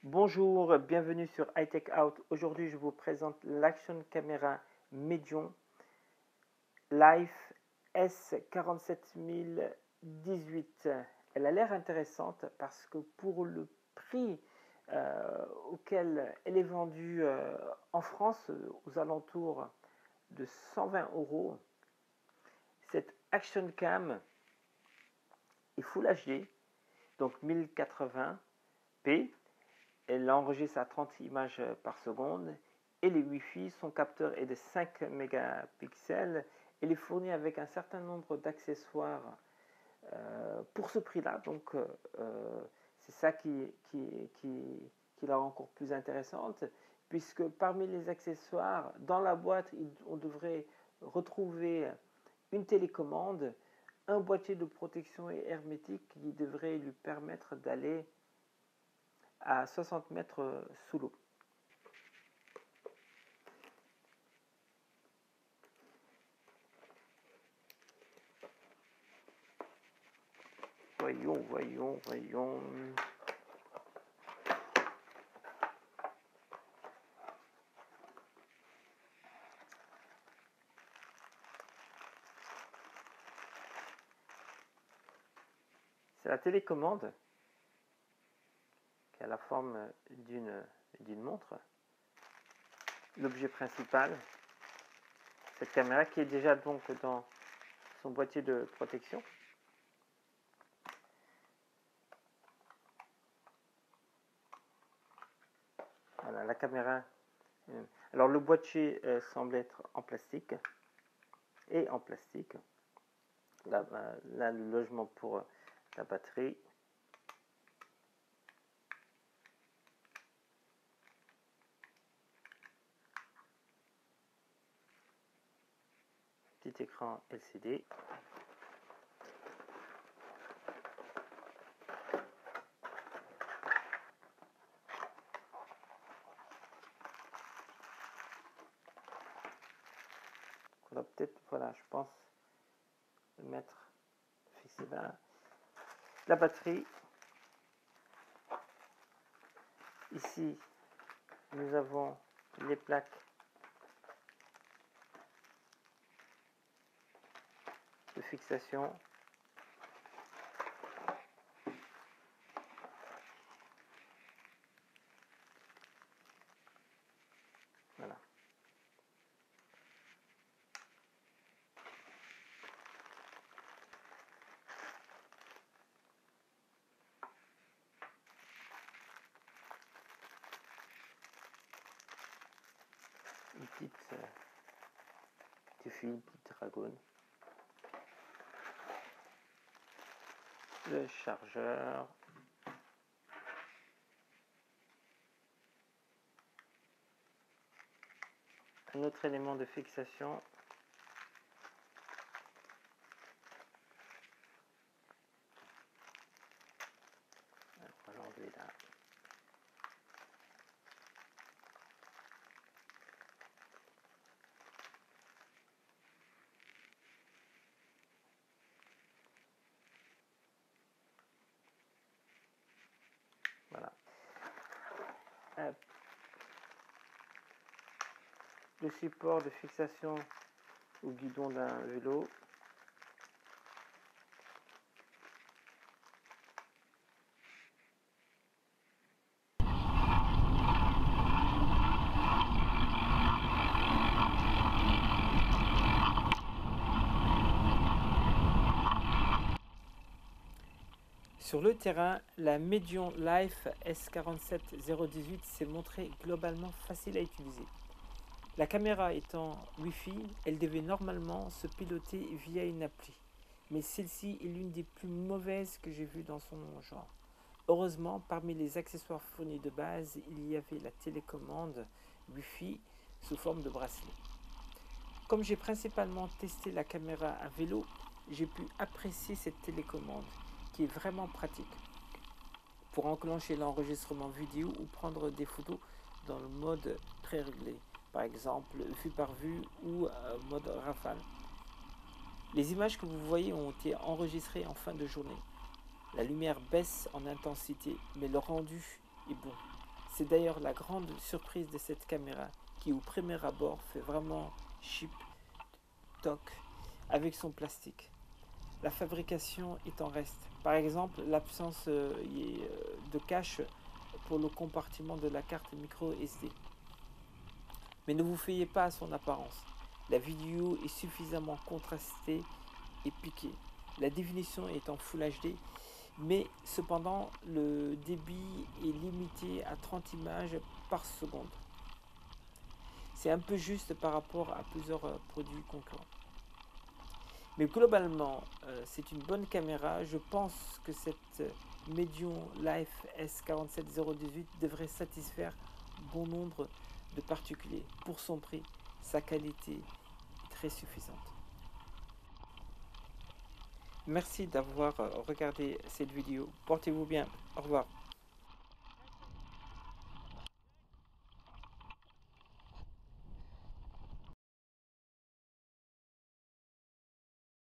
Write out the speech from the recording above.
Bonjour, bienvenue sur iTech Out. Aujourd'hui, je vous présente l'Action Camera Medion Life S47018. Elle a l'air intéressante parce que pour le prix auquel elle est vendue en France, aux alentours de 120 €, cette Action Cam est Full HD, donc 1080p. Elle enregistre à 30 images par seconde et les Wi-Fi, son capteur est de 5 mégapixels. Elle est fournie avec un certain nombre d'accessoires pour ce prix-là. Donc c'est ça qui la rend encore plus intéressante, puisque parmi les accessoires, dans la boîte, on devrait retrouver une télécommande, un boîtier de protection hermétique qui devrait lui permettre d'aller à 60 mètres sous l'eau. Voyons. C'est la télécommande qui a la forme d'une montre. L'objet principal, cette caméra qui est déjà donc dans son boîtier de protection. Voilà la caméra. Alors le boîtier semble être en plastique et en plastique. Là le logement pour la batterie. Petit écran LCD. On va peut-être, voilà, je pense, le mettre fixé là. La batterie. Ici, nous avons les plaques de fixation. Voilà. Une petite fil, une petite dragonne. Le chargeur. Un autre élément de fixation. On va l'enlever là. Voilà. Le support de fixation au guidon d'un vélo. Sur le terrain, la Medion Life S47018 s'est montrée globalement facile à utiliser. La caméra étant Wi-Fi, elle devait normalement se piloter via une appli, mais celle-ci est l'une des plus mauvaises que j'ai vues dans son genre. Heureusement, parmi les accessoires fournis de base, il y avait la télécommande Wi-Fi sous forme de bracelet. Comme j'ai principalement testé la caméra à vélo, j'ai pu apprécier cette télécommande qui est vraiment pratique pour enclencher l'enregistrement vidéo ou prendre des photos dans le mode très réglé, par exemple vue par vue ou mode rafale. Les images que vous voyez ont été enregistrées en fin de journée. La lumière baisse en intensité, mais le rendu est bon. C'est d'ailleurs la grande surprise de cette caméra qui au premier abord fait vraiment chip toc avec son plastique. La fabrication est en reste. Par exemple, l'absence de cache pour le compartiment de la carte micro SD. Mais ne vous fiez pas à son apparence. La vidéo est suffisamment contrastée et piquée. La définition est en Full HD, mais cependant le débit est limité à 30 images par seconde. C'est un peu juste par rapport à plusieurs produits concurrents. Mais globalement, c'est une bonne caméra. Je pense que cette Medium Life S47018 devrait satisfaire bon nombre de particuliers. Pour son prix, sa qualité est très suffisante. Merci d'avoir regardé cette vidéo. Portez-vous bien. Au revoir.